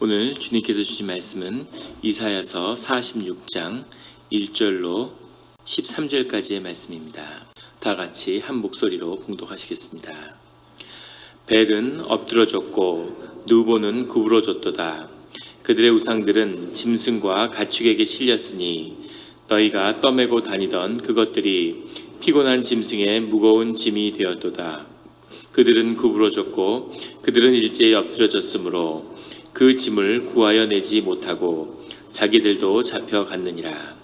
오늘 주님께서 주신 말씀은 이사야서 46장 1절로 13절까지의 말씀입니다. 다 같이 한 목소리로 봉독하시겠습니다. 벨은 엎드러졌고 누보는 구부러졌도다. 그들의 우상들은 짐승과 가축에게 실렸으니 너희가 떠매고 다니던 그것들이 피곤한 짐승의 무거운 짐이 되었도다. 그들은 구부러졌고 그들은 일제히 엎드러졌으므로 그 짐을 구하여 내지 못하고 자기들도 잡혀갔느니라.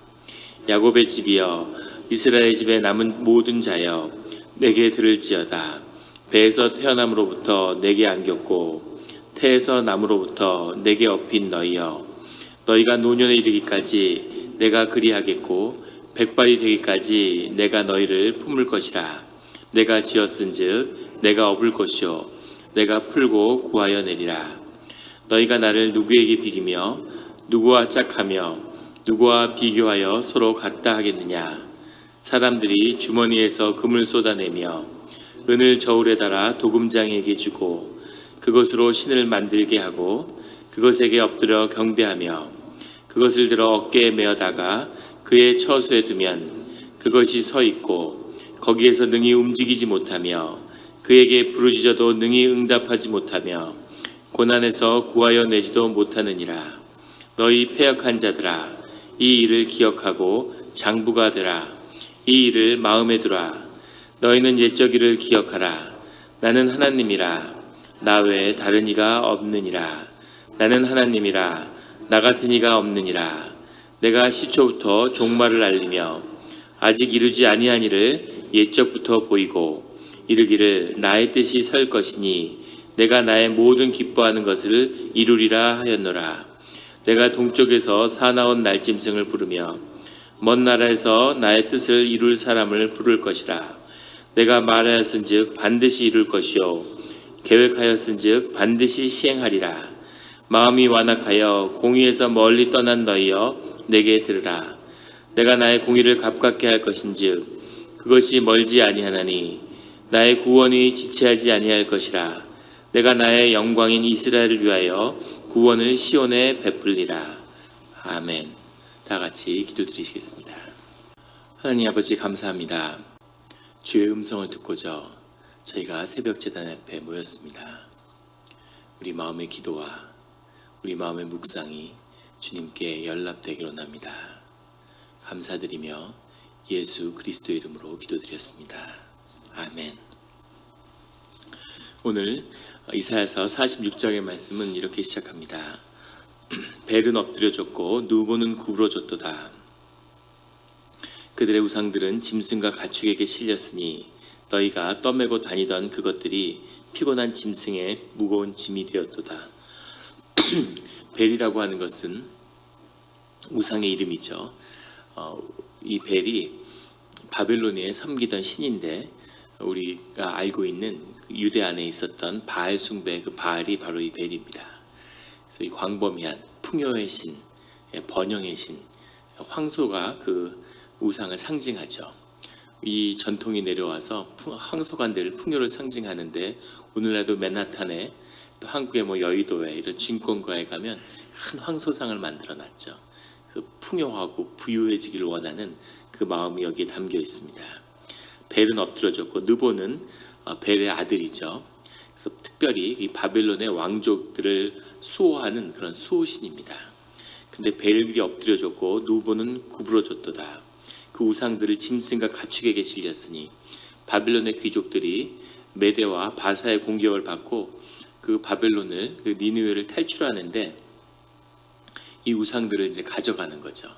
야곱의 집이여, 이스라엘 집에 남은 모든 자여, 내게 들을지어다. 배에서 태어남으로부터 내게 안겼고 태에서 남으로부터 내게 업힌 너희여, 너희가 노년에 이르기까지 내가 그리하겠고 백발이 되기까지 내가 너희를 품을 것이라. 내가 지었은즉 내가 업을 것이요 내가 풀고 구하여 내리라. 너희가 나를 누구에게 비기며 누구와 짝하며 누구와 비교하여 서로 같다 하겠느냐. 사람들이 주머니에서 금을 쏟아내며 은을 저울에 달아 도금장에게 주고 그것으로 신을 만들게 하고 그것에게 엎드려 경배하며 그것을 들어 어깨에 메어다가 그의 처소에 두면 그것이 서 있고 거기에서 능히 움직이지 못하며 그에게 부르짖어도 능히 응답하지 못하며 고난에서 구하여 내지도 못하느니라. 너희 패역한 자들아, 이 일을 기억하고 장부가 되라. 이 일을 마음에 두라. 너희는 옛적 일을 기억하라. 나는 하나님이라. 나 외에 다른 이가 없느니라. 나는 하나님이라. 나 같은 이가 없느니라. 내가 시초부터 종말을 알리며 아직 이루지 아니한 일을 옛적부터 보이고 이르기를 나의 뜻이 설 것이니 내가 나의 모든 기뻐하는 것을 이루리라 하였노라. 내가 동쪽에서 사나운 날짐승을 부르며 먼 나라에서 나의 뜻을 이룰 사람을 부를 것이라. 내가 말하였은즉 반드시 이룰 것이요 계획하였은즉 반드시 시행하리라. 마음이 완악하여 공의에서 멀리 떠난 너희여, 내게 들으라. 내가 나의 공의를 값같게 할 것인즉 그것이 멀지 아니하나니 나의 구원이 지체하지 아니할 것이라. 내가 나의 영광인 이스라엘을 위하여 구원을 시온에 베풀리라. 아멘. 다 같이 기도드리시겠습니다. 하나님 아버지, 감사합니다. 주의 음성을 듣고자 저희가 새벽 제단 앞에 모였습니다. 우리 마음의 기도와 우리 마음의 묵상이 주님께 연락되기로 합니다. 감사드리며 예수 그리스도의 이름으로 기도드렸습니다. 아멘. 오늘 이사야서 46장의 말씀은 이렇게 시작합니다. 벨은 엎드려졌고 누보는 구부러졌도다. 그들의 우상들은 짐승과 가축에게 실렸으니 너희가 떠매고 다니던 그것들이 피곤한 짐승의 무거운 짐이 되었도다. 벨이라고 하는 것은 우상의 이름이죠. 이 벨이 바벨론에 섬기던 신인데 우리가 알고 있는 유대 안에 있었던 바알 숭배, 그 바알이 바로 이 벨입니다. 그래서 이 광범위한 풍요의 신, 번영의 신, 황소가 그 우상을 상징하죠. 이 전통이 내려와서 황소관들 풍요를 상징하는데 오늘날도 맨하탄에 또 한국의 여의도에 이런 증권가에 가면 큰 황소상을 만들어놨죠. 그 풍요하고 부유해지기를 원하는 그 마음이 여기에 담겨 있습니다. 벨은 엎드려졌고 느보는 벨의 아들이죠. 그래서 특별히 이 바벨론의 왕족들을 수호하는 그런 수호신입니다. 근데 벨이 엎드려졌고 느보는 구부러졌도다. 그 우상들을 짐승과 가축에게 실렸으니 바벨론의 귀족들이 메대와 바사의 공격을 받고 그 바벨론을, 그 니느웨를 탈출하는데 이 우상들을 이제 가져가는 거죠.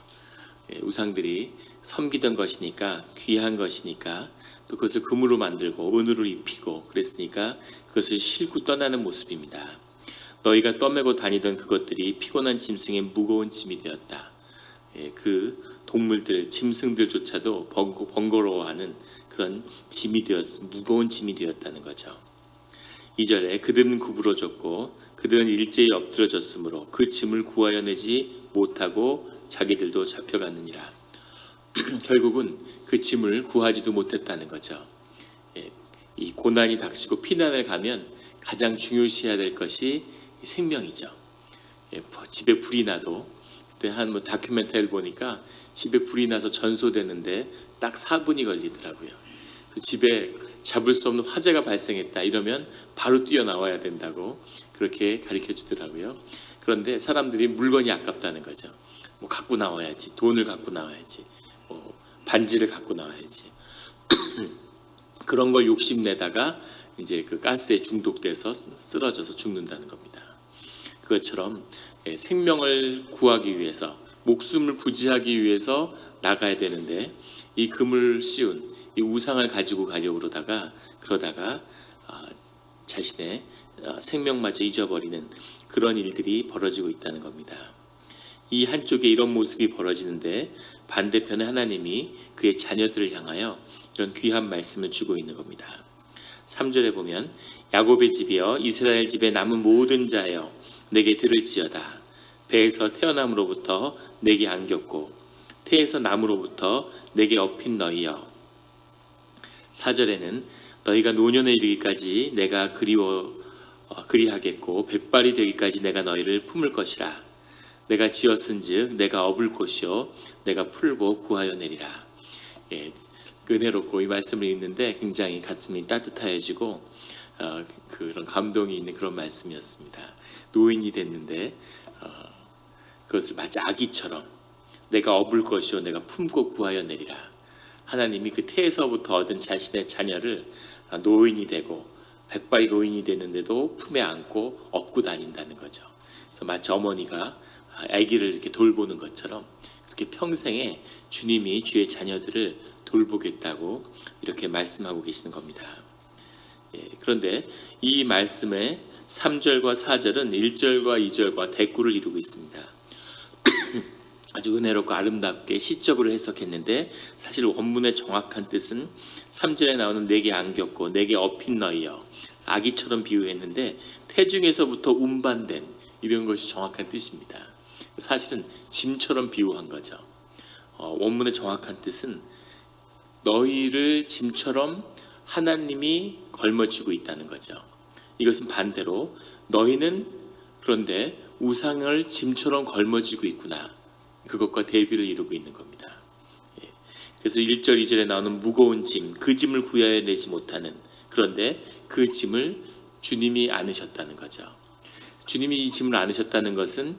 우상들이 섬기던 것이니까, 귀한 것이니까, 또 그것을 금으로 만들고 은으로 입히고 그랬으니까 그것을 싣고 떠나는 모습입니다. 너희가 떠매고 다니던 그것들이 피곤한 짐승의 무거운 짐이 되었다. 그 동물들, 짐승들조차도 번거로워하는 그런 무거운 짐이 되었다는 거죠. 2절에 그들은 구부러졌고 그들은 일제히 엎드러졌으므로 그 짐을 구하여 내지 못하고 자기들도 잡혀갔느니라. 결국은 그 짐을 구하지도 못했다는 거죠. 이 고난이 닥치고 피난을 가면 가장 중요시해야 될 것이 생명이죠. 집에 불이 나도, 그때 한 뭐 다큐멘터리를 보니까 집에 불이 나서 전소되는데 딱 4분이 걸리더라고요. 집에 잡을 수 없는 화재가 발생했다 이러면 바로 뛰어나와야 된다고 그렇게 가르쳐 주더라고요. 그런데 사람들이 물건이 아깝다는 거죠. 뭐 갖고 나와야지, 돈을 갖고 나와야지, 뭐 반지를 갖고 나와야지. 그런 걸 욕심내다가 이제 그 가스에 중독돼서 쓰러져서 죽는다는 겁니다. 그것처럼 생명을 구하기 위해서, 목숨을 부지하기 위해서 나가야 되는데 이 금을 씌운 이 우상을 가지고 가려고 그러다가 자신의 생명마저 잊어버리는 그런 일들이 벌어지고 있다는 겁니다. 이 한쪽에 이런 모습이 벌어지는데 반대편에 하나님이 그의 자녀들을 향하여 이런 귀한 말씀을 주고 있는 겁니다. 3절에 보면 야곱의 집이여 이스라엘 집에 남은 모든 자여 내게 들을지어다. 배에서 태어남으로부터 내게 안겼고 태에서 남으로부터 내게 업힌 너희여. 4절에는 너희가 노년에 이르기까지 내가 그리하겠고 백발이 되기까지 내가 너희를 품을 것이라. 내가 지었은즉 내가 업을 곳이요 내가 풀고 구하여 내리라. 은혜롭고 이 말씀을 읽는데 굉장히 가슴이 따뜻해지고 그런 감동이 있는 그런 말씀이었습니다. 노인이 됐는데 그것을 마치 아기처럼 내가 업을 것이요 내가 품고 구하여 내리라. 하나님이 그 태에서부터 얻은 자신의 자녀를 노인이 되고 백발이 노인이 되는데도 품에 안고 업고 다닌다는 거죠. 그래서 마치 어머니가 아기를 이렇게 돌보는 것처럼 그렇게 평생에 주님이 주의 자녀들을 돌보겠다고 이렇게 말씀하고 계시는 겁니다. 그런데 이 말씀의 3절과 4절은 1절과 2절과 대꾸를 이루고 있습니다. 아주 은혜롭고 아름답게 시적으로 해석했는데 사실 원문의 정확한 뜻은 3절에 나오는 내게 안겼고 내게 업힌 너희여, 아기처럼 비유했는데 태중에서부터 운반된 이런 것이 정확한 뜻입니다. 사실은 짐처럼 비유한 거죠. 원문의 정확한 뜻은 너희를 짐처럼 하나님이 걸머쥐고 있다는 거죠. 이것은 반대로 너희는 그런데 우상을 짐처럼 걸머쥐고 있구나, 그것과 대비를 이루고 있는 겁니다. 그래서 1절 2절에 나오는 무거운 짐, 그 짐을 구하여 내지 못하는, 그런데 그 짐을 주님이 안으셨다는 거죠. 주님이 이 짐을 안으셨다는 것은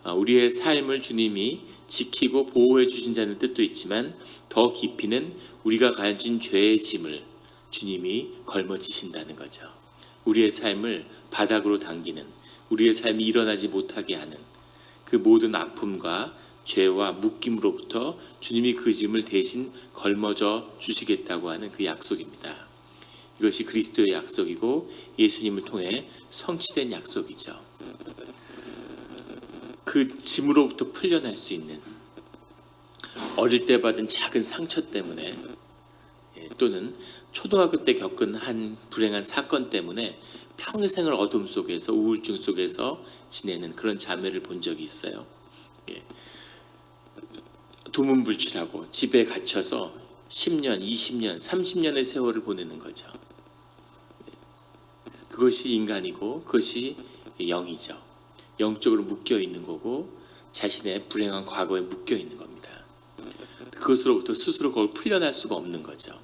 우리의 삶을 주님이 지키고 보호해 주신 자는 뜻도 있지만 더 깊이는 우리가 가진 죄의 짐을 주님이 걸머지신다는 거죠. 우리의 삶을 바닥으로 당기는, 우리의 삶이 일어나지 못하게 하는 그 모든 아픔과 죄와 묶임으로부터 주님이 그 짐을 대신 걸머져 주시겠다고 하는 그 약속입니다. 이것이 그리스도의 약속이고 예수님을 통해 성취된 약속이죠. 그 짐으로부터 풀려날 수 있는, 어릴 때 받은 작은 상처 때문에 또는 초등학교 때 겪은 한 불행한 사건 때문에 평생을 어둠 속에서 우울증 속에서 지내는 그런 자매를 본 적이 있어요. 두문불출하고 집에 갇혀서 10년, 20년, 30년의 세월을 보내는 거죠. 그것이 인간이고 그것이 영이죠. 영적으로 묶여있는 거고 자신의 불행한 과거에 묶여있는 겁니다. 그것으로부터 스스로 그걸 풀려날 수가 없는 거죠.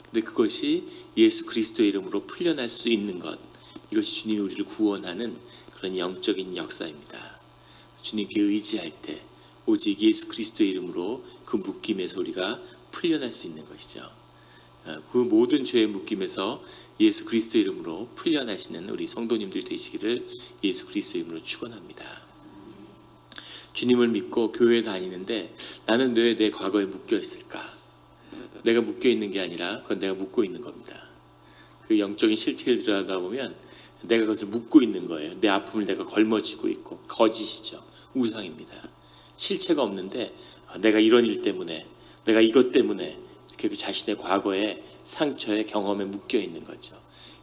근데 그것이 예수 그리스도의 이름으로 풀려날 수 있는 것, 이것이 주님이 우리를 구원하는 그런 영적인 역사입니다. 주님께 의지할 때 오직 예수 그리스도의 이름으로 그 묶임에서 우리가 풀려날 수 있는 것이죠. 그 모든 죄의 묶임에서 예수 그리스도의 이름으로 풀려나시는 우리 성도님들 되시기를 예수 그리스도의 이름으로 축원합니다. 주님을 믿고 교회에 다니는데 나는 왜 내 과거에 묶여 있을까? 내가 묶여 있는 게 아니라 그건 내가 묶고 있는 겁니다. 그 영적인 실체를 들여다보면 내가 그것을 묶고 있는 거예요. 내 아픔을 내가 걸머쥐고 있고, 거짓이죠. 우상입니다. 실체가 없는데 내가 이런 일 때문에, 내가 이것 때문에 이렇게 그 자신의 과거의 상처의 경험에 묶여 있는 거죠.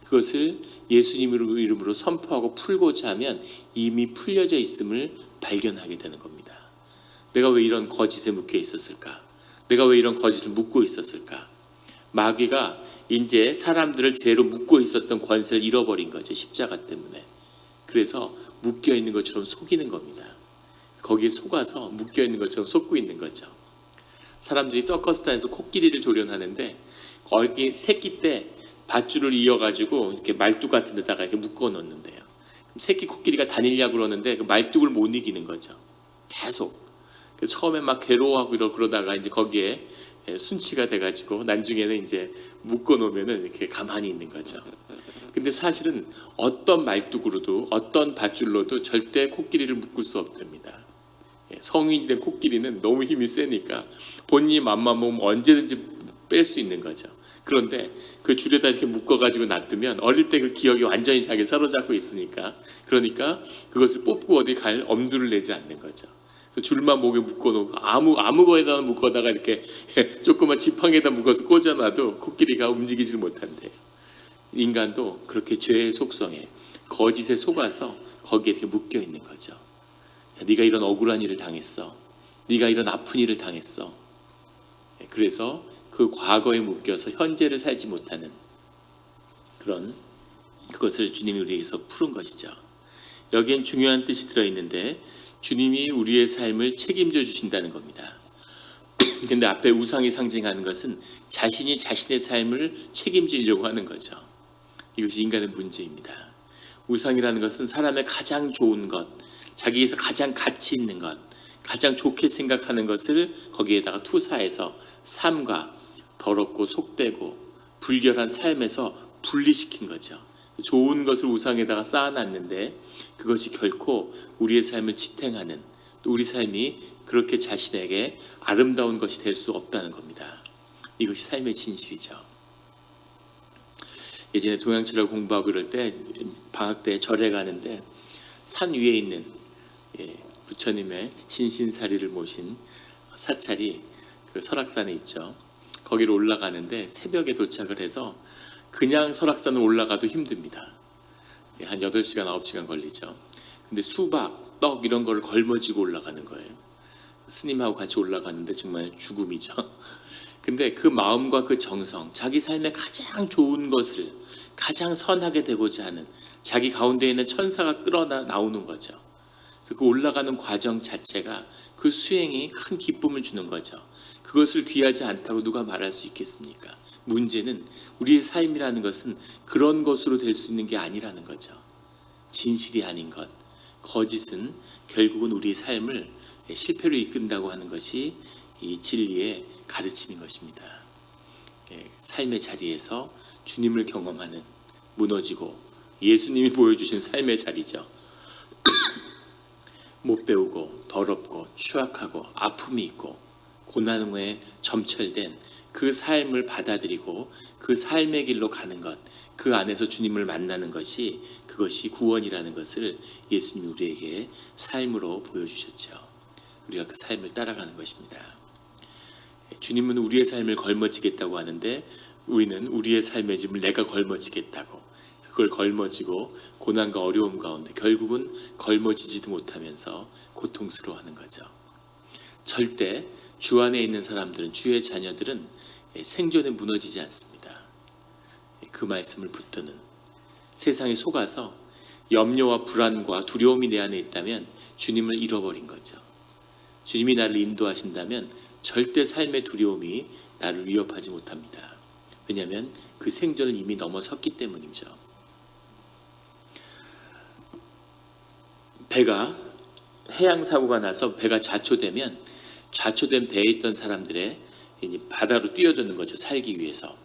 그것을 예수님 이름으로 선포하고 풀고자 하면 이미 풀려져 있음을 발견하게 되는 겁니다. 내가 왜 이런 거짓에 묶여 있었을까? 내가 왜 이런 거짓을 묶고 있었을까? 마귀가 이제 사람들을 죄로 묶고 있었던 권세를 잃어버린 거죠. 십자가 때문에. 그래서 묶여 있는 것처럼 속이는 겁니다. 거기에 속아서 묶여 있는 것처럼 속고 있는 거죠. 사람들이 서커스단에서 코끼리를 조련하는데 거기 새끼 때 밧줄을 이어가지고 이렇게 말뚝 같은 데다가 이렇게 묶어 놓는데요. 새끼 코끼리가 다니려고 그러는데 그 말뚝을 못 이기는 거죠. 계속. 처음에 막 괴로워하고 그러다가 이제 거기에 순치가 돼가지고 나중에는 이제 묶어 놓으면은 이렇게 가만히 있는 거죠. 근데 사실은 어떤 말뚝으로도 어떤 밧줄로도 절대 코끼리를 묶을 수 없답니다. 성인이 된 코끼리는 너무 힘이 세니까 본인이 맘만 먹으면 언제든지 뺄 수 있는 거죠. 그런데 그 줄에다 이렇게 묶어가지고 놔두면 어릴 때 그 기억이 완전히 자기 사로잡고 있으니까, 그러니까 그것을 뽑고 어디 갈 엄두를 내지 않는 거죠. 줄만 목에 묶어놓고 아무 거에다 묶어다가 이렇게 조그만 지팡이에다 묶어서 꽂아놔도 코끼리가 움직이질 못한대요. 인간도 그렇게 죄의 속성에 거짓에 속아서 거기에 이렇게 묶여 있는 거죠. 네가 이런 억울한 일을 당했어. 네가 이런 아픈 일을 당했어. 그래서 그 과거에 묶여서 현재를 살지 못하는 그것을 주님이 우리에게서 푸른 것이죠. 여기엔 중요한 뜻이 들어있는데 주님이 우리의 삶을 책임져 주신다는 겁니다. 근데 앞에 우상이 상징하는 것은 자신이 자신의 삶을 책임지려고 하는 거죠. 이것이 인간의 문제입니다. 우상이라는 것은 사람의 가장 좋은 것, 자기에서 가장 가치 있는 것, 가장 좋게 생각하는 것을 거기에다가 투사해서 삶과 더럽고 속되고 불결한 삶에서 분리시킨 거죠. 좋은 것을 우상에다가 쌓아놨는데 그것이 결코 우리의 삶을 지탱하는, 또 우리 삶이 그렇게 자신에게 아름다운 것이 될 수 없다는 겁니다. 이것이 삶의 진실이죠. 예전에 동양철학 공부하고 그럴 때 방학 때 절에 가는데 산 위에 있는 부처님의 진신사리를 모신 사찰이 그 설악산에 있죠. 거기로 올라가는데 새벽에 도착을 해서 그냥 설악산을 올라가도 힘듭니다. 한 8시간, 9시간 걸리죠. 근데 수박, 떡 이런 거를 걸머쥐고 올라가는 거예요. 스님하고 같이 올라가는데 정말 죽음이죠. 근데 그 마음과 그 정성, 자기 삶에 가장 좋은 것을 가장 선하게 되고자 하는 자기 가운데 있는 천사가 끌어나오는 거죠. 그래서 그 올라가는 과정 자체가 그 수행이 큰 기쁨을 주는 거죠. 그것을 귀하지 않다고 누가 말할 수 있겠습니까? 문제는 우리의 삶이라는 것은 그런 것으로 될 수 있는 게 아니라는 거죠. 진실이 아닌 것, 거짓은 결국은 우리의 삶을 실패로 이끈다고 하는 것이 이 진리의 가르침인 것입니다. 삶의 자리에서 주님을 경험하는, 무너지고 예수님이 보여주신 삶의 자리죠. 못 배우고 더럽고 추악하고 아픔이 있고 고난에 점철된 그 삶을 받아들이고 그 삶의 길로 가는 것, 그 안에서 주님을 만나는 것이, 그것이 구원이라는 것을 예수님이 우리에게 삶으로 보여주셨죠. 우리가 그 삶을 따라가는 것입니다. 주님은 우리의 삶을 걸머지겠다고 하는데 우리는 우리의 삶의 짐을 내가 걸머지겠다고, 그걸 걸머지고 고난과 어려움 가운데 결국은 걸머지지도 못하면서 고통스러워하는 거죠. 절대 주 안에 있는 사람들은, 주의 자녀들은 생존에 무너지지 않습니다. 그 말씀을 붙드는, 세상에 속아서 염려와 불안과 두려움이 내 안에 있다면 주님을 잃어버린 거죠. 주님이 나를 인도하신다면 절대 삶의 두려움이 나를 위협하지 못합니다. 왜냐하면 그 생존을 이미 넘어섰기 때문이죠. 배가 해양사고가 나서 배가 좌초되면 좌초된 배에 있던 사람들의 이제 바다로 뛰어드는 거죠. 살기 위해서.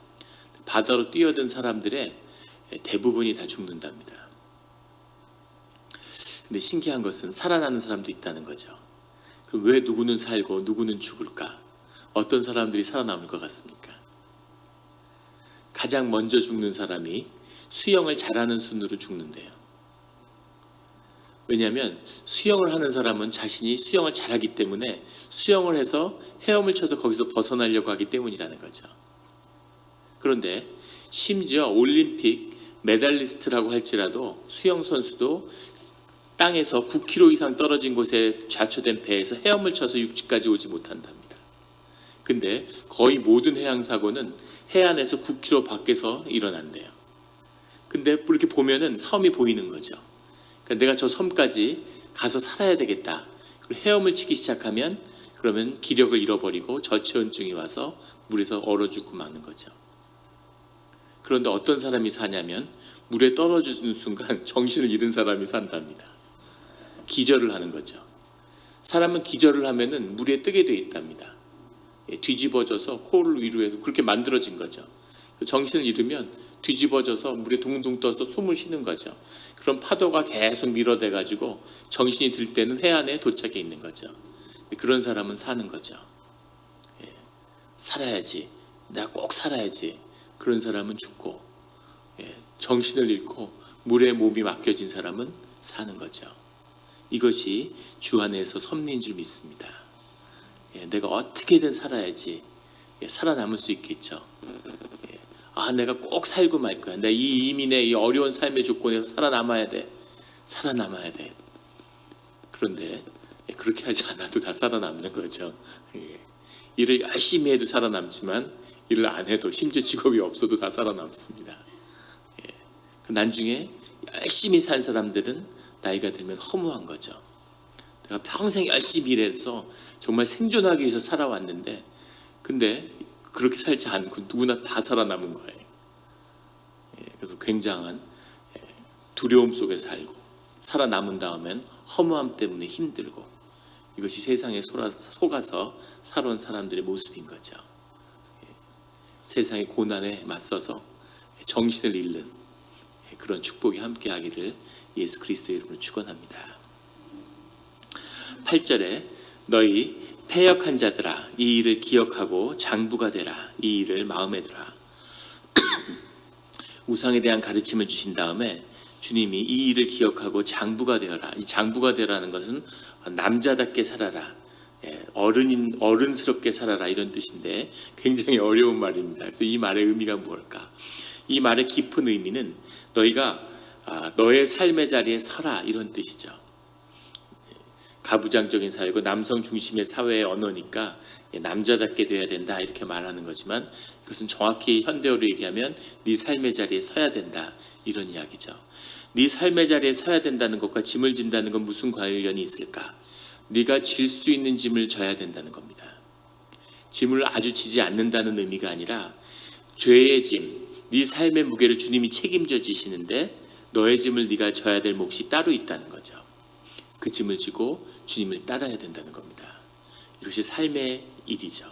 바다로 뛰어든 사람들의 대부분이 다 죽는답니다. 근데 신기한 것은 살아나는 사람도 있다는 거죠. 그럼 왜 누구는 살고 누구는 죽을까? 어떤 사람들이 살아남을 것 같습니까? 가장 먼저 죽는 사람이 수영을 잘하는 순으로 죽는데요. 왜냐하면 수영을 하는 사람은 자신이 수영을 잘하기 때문에 수영을 해서 헤엄을 쳐서 거기서 벗어나려고 하기 때문이라는 거죠. 그런데 심지어 올림픽 메달리스트라고 할지라도 수영 선수도 땅에서 9km 이상 떨어진 곳에 좌초된 배에서 헤엄을 쳐서 육지까지 오지 못한답니다. 근데 거의 모든 해양사고는 해안에서 9km 밖에서 일어난대요. 근데 이렇게 보면은 섬이 보이는 거죠. 그러니까 내가 저 섬까지 가서 살아야 되겠다. 그리고 헤엄을 치기 시작하면 그러면 기력을 잃어버리고 저체온증이 와서 물에서 얼어 죽고 마는 거죠. 그런데 어떤 사람이 사냐면 물에 떨어지는 순간 정신을 잃은 사람이 산답니다. 기절을 하는 거죠. 사람은 기절을 하면은 물에 뜨게 돼 있답니다. 뒤집어져서 코를 위로 해서 그렇게 만들어진 거죠. 정신을 잃으면 뒤집어져서 물에 둥둥 떠서 숨을 쉬는 거죠. 그럼 파도가 계속 밀어대 가지고 정신이 들 때는 해안에 도착해 있는 거죠. 그런 사람은 사는 거죠. 살아야지. 내가 꼭 살아야지. 그런 사람은 죽고, 정신을 잃고 물에 몸이 맡겨진 사람은 사는 거죠. 이것이 주 안에서 섭리인 줄 믿습니다. 내가 어떻게든 살아야지 살아남을 수 있겠죠. 내가 꼭 살고 말 거야. 내가 이 이민의 이 어려운 삶의 조건에서 살아남아야 돼. 살아남아야 돼. 그런데 그렇게 하지 않아도 다 살아남는 거죠. 일을 열심히 해도 살아남지만 일을 안 해도 심지어 직업이 없어도 다 살아남습니다. 나중에 열심히 산 사람들은 나이가 들면 허무한 거죠. 내가 평생 열심히 일해서 정말 생존하기 위해서 살아왔는데 근데 그렇게 살지 않고 누구나 다 살아남은 거예요. 그래서 굉장한 두려움 속에 살고 살아남은 다음엔 허무함 때문에 힘들고 이것이 세상에 속아서 살아온 사람들의 모습인 거죠. 세상의 고난에 맞서서 정신을 잃는 그런 축복이 함께하기를 예수 그리스도의 이름으로 축원합니다. 8절에 너희 패역한 자들아 이 일을 기억하고 장부가 되라. 이 일을 마음에 두라. 우상에 대한 가르침을 주신 다음에 주님이 이 일을 기억하고 장부가 되어라. 이 장부가 되라는 것은 남자답게 살아라. 어른스럽게 살아라 이런 뜻인데 굉장히 어려운 말입니다. 그래서 이 말의 의미가 뭘까? 이 말의 깊은 의미는 너희가 너의 삶의 자리에 서라 이런 뜻이죠. 가부장적인 사회고 남성 중심의 사회의 언어니까 남자답게 돼야 된다 이렇게 말하는 거지만 그것은 정확히 현대어로 얘기하면 네 삶의 자리에 서야 된다 이런 이야기죠. 네 삶의 자리에 서야 된다는 것과 짐을 진다는 건 무슨 관련이 있을까? 네가 질 수 있는 짐을 져야 된다는 겁니다. 짐을 아주 지지 않는다는 의미가 아니라 죄의 짐, 네 삶의 무게를 주님이 책임져 지시는데 너의 짐을 네가 져야 될 몫이 따로 있다는 거죠. 그 짐을 지고 주님을 따라야 된다는 겁니다. 이것이 삶의 일이죠.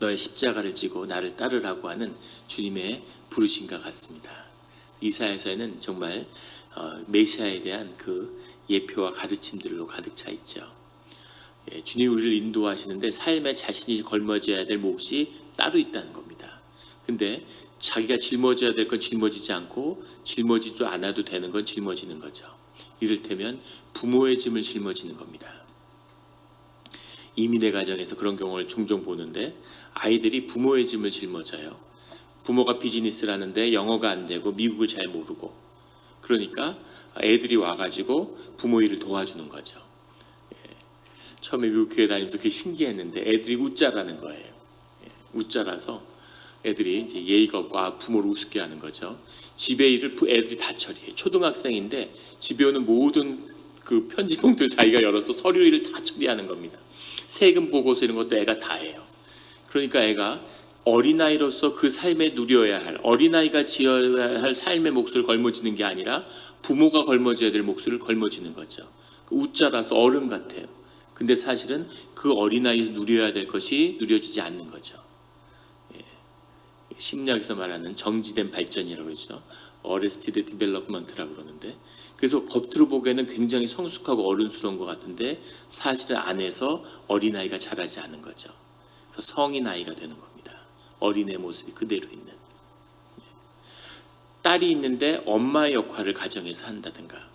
너의 십자가를 지고 나를 따르라고 하는 주님의 부르심과 같습니다. 이사야서에는 정말 메시아에 대한 그 예표와 가르침들로 가득 차 있죠. 주님이 우리를 인도하시는데 삶에 자신이 걸머져야 될 몫이 따로 있다는 겁니다. 근데 자기가 짊어져야 될 건 짊어지지 않고 짊어지지 않아도 되는 건 짊어지는 거죠. 이를테면 부모의 짐을 짊어지는 겁니다. 이민의 가정에서 그런 경우를 종종 보는데 아이들이 부모의 짐을 жил머져요. 부모가 비즈니스를 하는데 영어가 안 되고 미국을 잘 모르고 그러니까 애들이 와가지고 부모 일을 도와주는 거죠. 처음에 미국 교회 다니면서 그게 신기했는데 애들이 웃자라는 거예요. 웃자라서 애들이 이제 예의가 없고 부모를 우습게 하는 거죠. 집에 일을 애들이 다 처리해. 초등학생인데 집에 오는 모든 그 편지봉투를 자기가 열어서 서류 일을 다 처리하는 겁니다. 세금 보고서 이런 것도 애가 다 해요. 그러니까 애가 어린아이로서 그 삶에 누려야 할, 어린아이가 지어야 할 삶의 몫을 걸머지는 게 아니라 부모가 걸머져야 될 몫을 걸머지는 거죠. 웃자라서 어른 같아요. 근데 사실은 그 어린아이에서 누려야 될 것이 누려지지 않는 거죠. 심리학에서 말하는 정지된 발전이라고 그러죠. Arrested Development라고 그러는데 그래서 겉으로 보기에는 굉장히 성숙하고 어른스러운 것 같은데 사실은 안에서 어린아이가 자라지 않은 거죠. 그래서 성인 아이가 되는 겁니다. 어린애 모습이 그대로 있는. 딸이 있는데 엄마의 역할을 가정에서 한다든가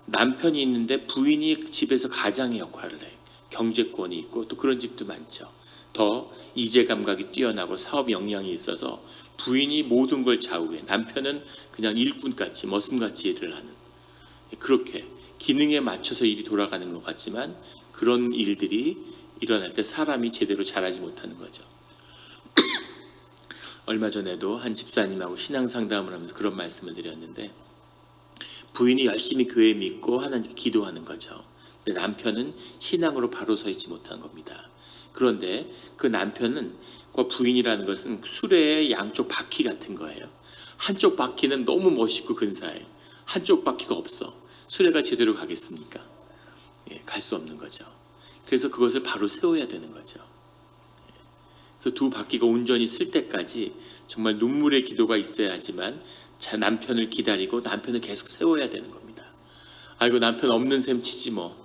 남편이 있는데 부인이 집에서 가장의 역할을 해. 경제권이 있고 또 그런 집도 많죠. 더 이제 감각이 뛰어나고 사업 역량이 있어서 부인이 모든 걸 좌우해. 남편은 그냥 일꾼같이 머슴같이 일을 하는. 그렇게 기능에 맞춰서 일이 돌아가는 것 같지만 그런 일들이 일어날 때 사람이 제대로 자라지 못하는 거죠. 얼마 전에도 한 집사님하고 신앙 상담을 하면서 그런 말씀을 드렸는데 부인이 열심히 교회 믿고 하나님께 기도하는 거죠. 근데 남편은 신앙으로 바로 서 있지 못한 겁니다. 그런데 그 남편은 그 부인이라는 것은 수레의 양쪽 바퀴 같은 거예요. 한쪽 바퀴는 너무 멋있고 근사해. 한쪽 바퀴가 없어. 수레가 제대로 가겠습니까? 갈 수 없는 거죠. 그래서 그것을 바로 세워야 되는 거죠. 그래서 두 바퀴가 온전히 쓸 때까지 정말 눈물의 기도가 있어야지만 남편을 기다리고 남편을 계속 세워야 되는 겁니다. 아이고 남편 없는 셈 치지 뭐.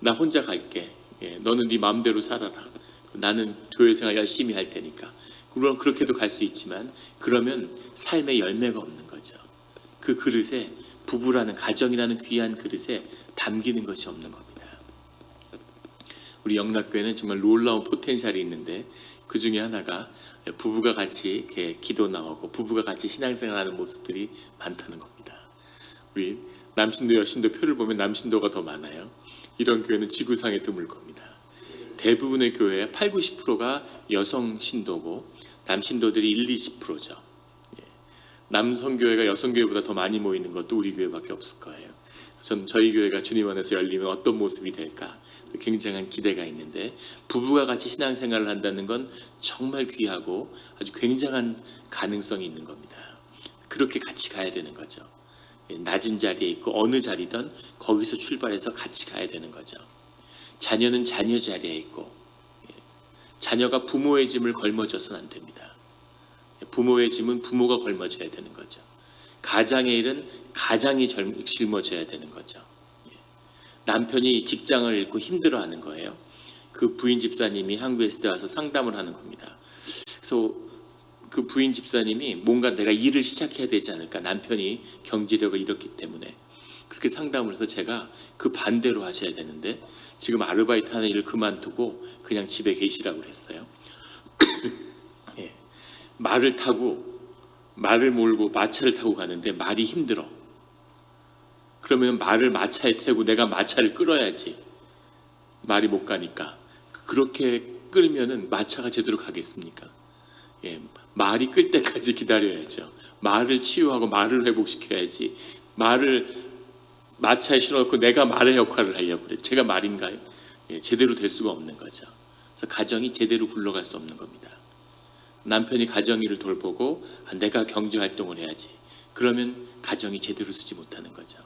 나 혼자 갈게. 너는 네 마음대로 살아라. 나는 교회 생활 열심히 할 테니까. 물론 그렇게도 갈 수 있지만 그러면 삶의 열매가 없는 거죠. 그 그릇에 부부라는 가정이라는 귀한 그릇에 담기는 것이 없는 겁니다. 우리 영락교회는 정말 놀라운 포텐셜이 있는데 그 중에 하나가 부부가 같이 이렇게 기도 나오고 부부가 같이 신앙생활하는 모습들이 많다는 겁니다. 우리 남신도 여신도 표를 보면 남신도가 더 많아요. 이런 교회는 지구상에 드물 겁니다. 대부분의 교회의 8, 90%가 여성 신도고 남신도들이 1, 20%죠. 남성교회가 여성교회보다 더 많이 모이는 것도 우리 교회밖에 없을 거예요. 저는 저희 교회가 주님 안에서 열리면 어떤 모습이 될까 굉장한 기대가 있는데 부부가 같이 신앙생활을 한다는 건 정말 귀하고 아주 굉장한 가능성이 있는 겁니다. 그렇게 같이 가야 되는 거죠. 낮은 자리에 있고 어느 자리든 거기서 출발해서 같이 가야 되는 거죠. 자녀는 자녀 자리에 있고 자녀가 부모의 짐을 걸머져서는 안 됩니다. 부모의 짐은 부모가 걸머져야 되는 거죠. 가장의 일은 가장이 짊어져야 되는 거죠. 남편이 직장을 잃고 힘들어하는 거예요. 그 부인 집사님이 한국에 있을 때 와서 상담을 하는 겁니다. 그래서 그 부인 집사님이 뭔가 내가 일을 시작해야 되지 않을까. 남편이 경제력을 잃었기 때문에. 그렇게 상담을 해서 제가 그 반대로 하셔야 되는데 지금 아르바이트 하는 일을 그만두고 그냥 집에 계시라고 했어요. 말을 몰고 마차를 타고 가는데 말이 힘들어. 그러면 말을 마차에 태우고 내가 마차를 끌어야지. 말이 못 가니까. 그렇게 끌면은 마차가 제대로 가겠습니까? 말이 끌 때까지 기다려야죠. 말을 치유하고 말을 회복시켜야지. 말을 마차에 실어놓고 내가 말의 역할을 하려고 그래요. 제가 말인가요? 제대로 될 수가 없는 거죠. 그래서 가정이 제대로 굴러갈 수 없는 겁니다. 남편이 가정일을 돌보고 내가 경제활동을 해야지. 그러면 가정이 제대로 쓰지 못하는 거죠.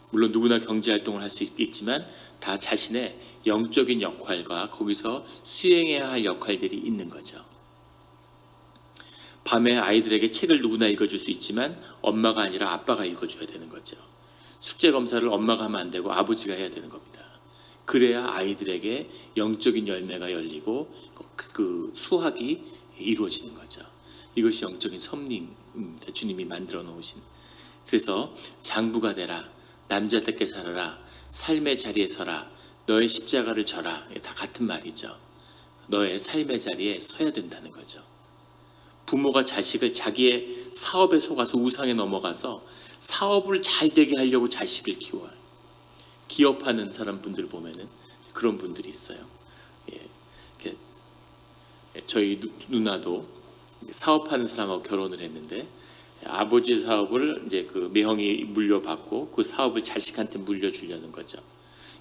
물론 누구나 경제활동을 할 수 있지만 다 자신의 영적인 역할과 거기서 수행해야 할 역할들이 있는 거죠. 밤에 아이들에게 책을 누구나 읽어줄 수 있지만 엄마가 아니라 아빠가 읽어줘야 되는 거죠. 숙제 검사를 엄마가 하면 안 되고 아버지가 해야 되는 겁니다. 그래야 아이들에게 영적인 열매가 열리고 그 수학이 이루어지는 거죠. 이것이 영적인 섭리입니다. 주님이 만들어 놓으신. 그래서 장부가 되라. 남자답게 살아라. 삶의 자리에 서라. 너의 십자가를 져라. 다 같은 말이죠. 너의 삶의 자리에 서야 된다는 거죠. 부모가 자식을 자기의 사업에 속아서 우상에 넘어가서 사업을 잘 되게 하려고 자식을 키워요. 기업하는 사람 분들 보면은 그런 분들이 있어요. 저희 누나도 사업하는 사람하고 결혼을 했는데 아버지 사업을 이제 그 매형이 물려받고 그 사업을 자식한테 물려주려는 거죠.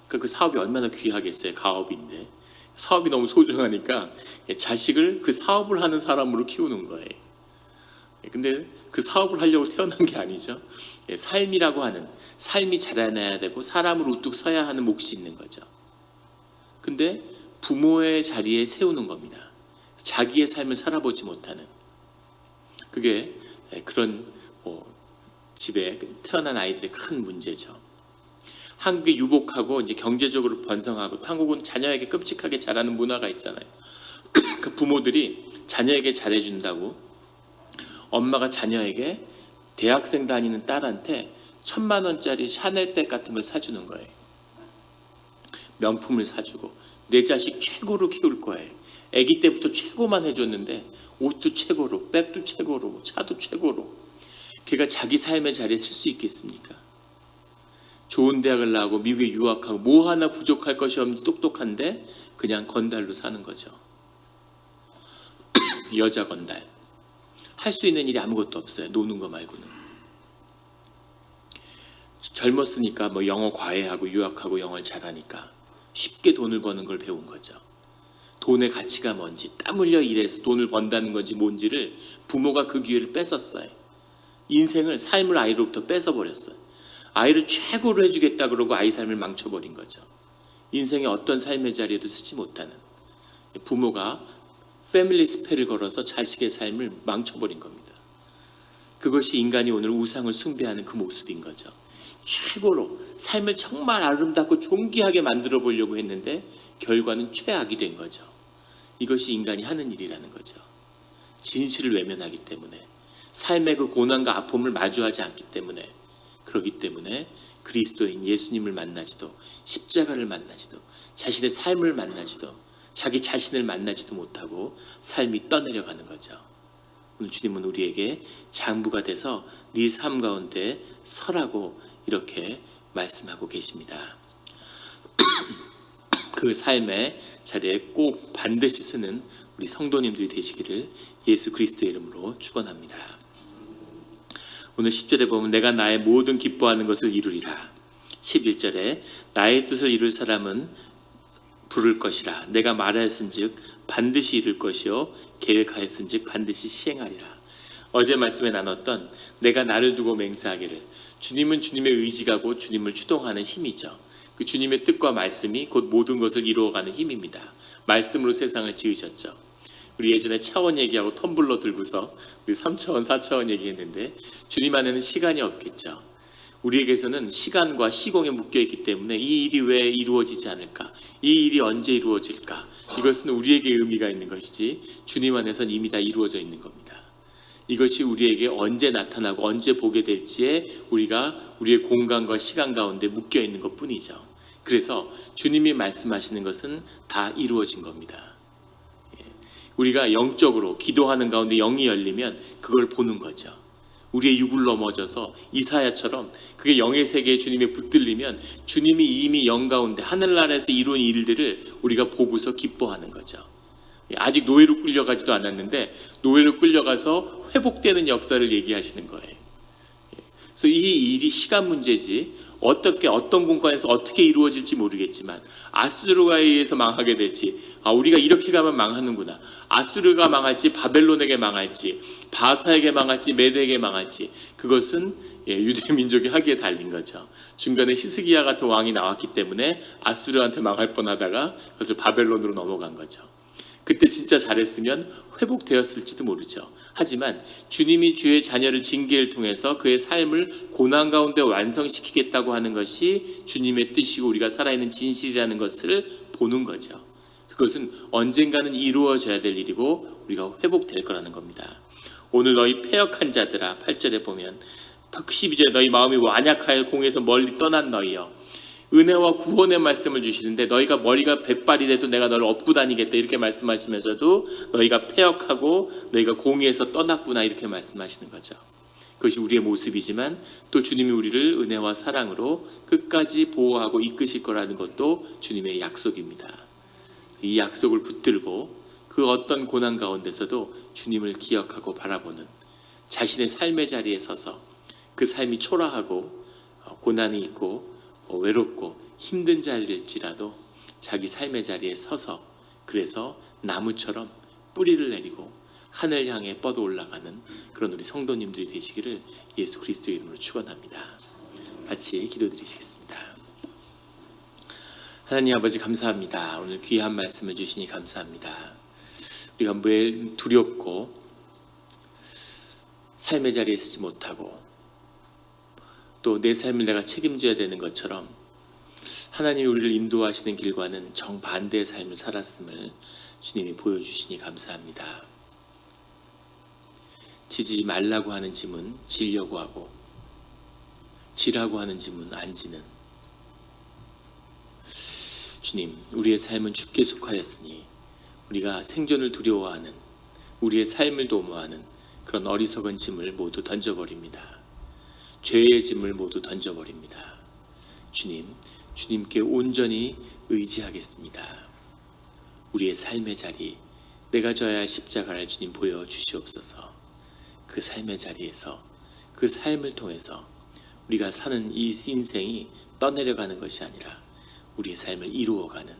그러니까 그 사업이 얼마나 귀하겠어요. 가업인데 사업이 너무 소중하니까 자식을 그 사업을 하는 사람으로 키우는 거예요. 근데 그 사업을 하려고 태어난 게 아니죠. 삶이라고 하는 삶이 자라나야 되고 사람을 우뚝 서야 하는 몫이 있는 거죠. 근데 부모의 자리에 세우는 겁니다. 자기의 삶을 살아보지 못하는 그게 그런 집에 태어난 아이들의 큰 문제죠. 한국이 유복하고 이제 경제적으로 번성하고 한국은 자녀에게 끔찍하게 잘하는 문화가 있잖아요. 그 부모들이 자녀에게 잘해준다고 엄마가 자녀에게 대학생 다니는 딸한테 1,000만 원짜리 샤넬백 같은 걸 사주는 거예요. 명품을 사주고 내 자식 최고로 키울 거예요. 아기 때부터 최고만 해줬는데 옷도 최고로, 백도 최고로, 차도 최고로. 걔가 자기 삶의 자리에 쓸 수 있겠습니까? 좋은 대학을 나오고 미국에 유학하고 뭐 하나 부족할 것이 없는 똑똑한데 그냥 건달로 사는 거죠. 여자 건달. 할 수 있는 일이 아무것도 없어요. 노는 거 말고는. 젊었으니까 뭐 영어 과외하고 유학하고 영어를 잘하니까 쉽게 돈을 버는 걸 배운 거죠. 돈의 가치가 뭔지, 땀 흘려 일해서 돈을 번다는 건지 뭔지를 부모가 그 기회를 뺏었어요. 인생을, 삶을 아이로부터 뺏어버렸어요. 아이를 최고로 해주겠다 그러고 아이 삶을 망쳐버린 거죠. 인생의 어떤 삶의 자리에도 쓰지 못하는 부모가 패밀리 스펠을 걸어서 자식의 삶을 망쳐버린 겁니다. 그것이 인간이 오늘 우상을 숭배하는 그 모습인 거죠. 최고로 삶을 정말 아름답고 존귀하게 만들어 보려고 했는데 결과는 최악이 된 거죠. 이것이 인간이 하는 일이라는 거죠. 진실을 외면하기 때문에, 삶의 그 고난과 아픔을 마주하지 않기 때문에, 그렇기 때문에 그리스도인 예수님을 만나지도, 십자가를 만나지도, 자신의 삶을 만나지도, 자기 자신을 만나지도 못하고 삶이 떠내려가는 거죠. 오늘 주님은 우리에게 장부가 돼서 네 삶 가운데 서라고 이렇게 말씀하고 계십니다. 그 삶의 자리에 꼭 반드시 쓰는 우리 성도님들이 되시기를 예수 그리스도의 이름으로 축원합니다. 오늘 10절에 보면 내가 나의 모든 기뻐하는 것을 이루리라. 11절에 나의 뜻을 이룰 사람은 부를 것이라. 내가 말하였은즉 반드시 이룰 것이요 계획하였은즉 반드시 시행하리라. 어제 말씀에 나눴던 내가 나를 두고 맹세하기를, 주님은 주님의 의지가 곧 주님을 추동하는 힘이죠. 그 주님의 뜻과 말씀이 곧 모든 것을 이루어가는 힘입니다. 말씀으로 세상을 지으셨죠. 우리 예전에 차원 얘기하고 텀블러 들고서 우리 3차원 4차원 얘기했는데 주님 안에는 시간이 없겠죠. 우리에게서는 시간과 시공에 묶여있기 때문에 이 일이 왜 이루어지지 않을까, 이 일이 언제 이루어질까, 이것은 우리에게 의미가 있는 것이지 주님 안에서는 이미 다 이루어져 있는 겁니다. 이것이 우리에게 언제 나타나고 언제 보게 될지에 우리가 우리의 공간과 시간 가운데 묶여있는 것 뿐이죠. 그래서 주님이 말씀하시는 것은 다 이루어진 겁니다. 우리가 영적으로 기도하는 가운데 영이 열리면 그걸 보는 거죠. 우리의 육을 넘어져서 이사야처럼 그게 영의 세계에 주님이 붙들리면 주님이 이미 영 가운데 하늘나라에서 이룬 일들을 우리가 보고서 기뻐하는 거죠. 아직 노예로 끌려가지도 않았는데 노예로 끌려가서 회복되는 역사를 얘기하시는 거예요. 그래서 이 일이 시간 문제지 어떻게 어떤 공간에서 어떻게 이루어질지 모르겠지만 아수르에 의해서 망하게 될지, 우리가 이렇게 가면 망하는구나, 아수르가 망할지 바벨론에게 망할지 바사에게 망할지 메대에게 망할지, 그것은 유대 민족이 하기에 달린 거죠. 중간에 히스기야 같은 왕이 나왔기 때문에 아수르한테 망할 뻔하다가 그것을 바벨론으로 넘어간 거죠. 그때 진짜 잘했으면 회복되었을지도 모르죠. 하지만 주님이 주의 자녀를 징계를 통해서 그의 삶을 고난 가운데 완성시키겠다고 하는 것이 주님의 뜻이고 우리가 살아있는 진실이라는 것을 보는 거죠. 그것은 언젠가는 이루어져야 될 일이고 우리가 회복될 거라는 겁니다. 오늘 너희 패역한 자들아, 8절에 보면 12절에 너희 마음이 완약하여 공에서 멀리 떠난 너희여, 은혜와 구원의 말씀을 주시는데 너희가 머리가 백발이 돼도 내가 너를 업고 다니겠다 이렇게 말씀하시면서도 너희가 패역하고 너희가 공의에서 떠났구나 이렇게 말씀하시는 거죠. 그것이 우리의 모습이지만 또 주님이 우리를 은혜와 사랑으로 끝까지 보호하고 이끄실 거라는 것도 주님의 약속입니다. 이 약속을 붙들고 그 어떤 고난 가운데서도 주님을 기억하고 바라보는, 자신의 삶의 자리에 서서 그 삶이 초라하고 고난이 있고 외롭고 힘든 자리일지라도 자기 삶의 자리에 서서, 그래서 나무처럼 뿌리를 내리고 하늘 향해 뻗어 올라가는 그런 우리 성도님들이 되시기를 예수 그리스도의 이름으로 축원합니다. 같이 기도드리시겠습니다. 하나님 아버지 감사합니다. 오늘 귀한 말씀을 주시니 감사합니다. 우리가 매일 두렵고 삶의 자리에 서지 못하고 또 내 삶을 내가 책임져야 되는 것처럼 하나님이 우리를 인도하시는 길과는 정반대의 삶을 살았음을 주님이 보여주시니 감사합니다. 지지 말라고 하는 짐은 지려고 하고 지라고 하는 짐은 안 지는, 주님, 우리의 삶은 주께 속하였으니 우리가 생존을 두려워하는, 우리의 삶을 도모하는 그런 어리석은 짐을 모두 던져버립니다. 죄의 짐을 모두 던져버립니다. 주님, 주님께 온전히 의지하겠습니다. 우리의 삶의 자리, 내가 져야 할 십자가를 주님 보여주시옵소서. 그 삶의 자리에서 그 삶을 통해서 우리가 사는 이 인생이 떠내려가는 것이 아니라 우리의 삶을 이루어가는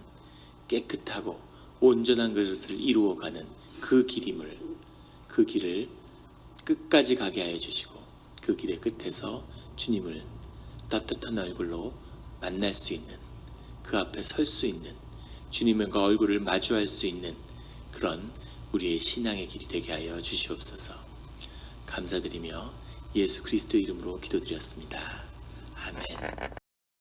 깨끗하고 온전한 것을 이루어가는 그 길임을, 그 길을 끝까지 가게 하여 주시고 그 길의 끝에서 주님을 따뜻한 얼굴로 만날 수 있는, 그 앞에 설 수 있는, 주님과 얼굴을 마주할 수 있는 그런 우리의 신앙의 길이 되게 하여 주시옵소서. 감사드리며 예수 그리스도의 이름으로 기도드렸습니다. 아멘.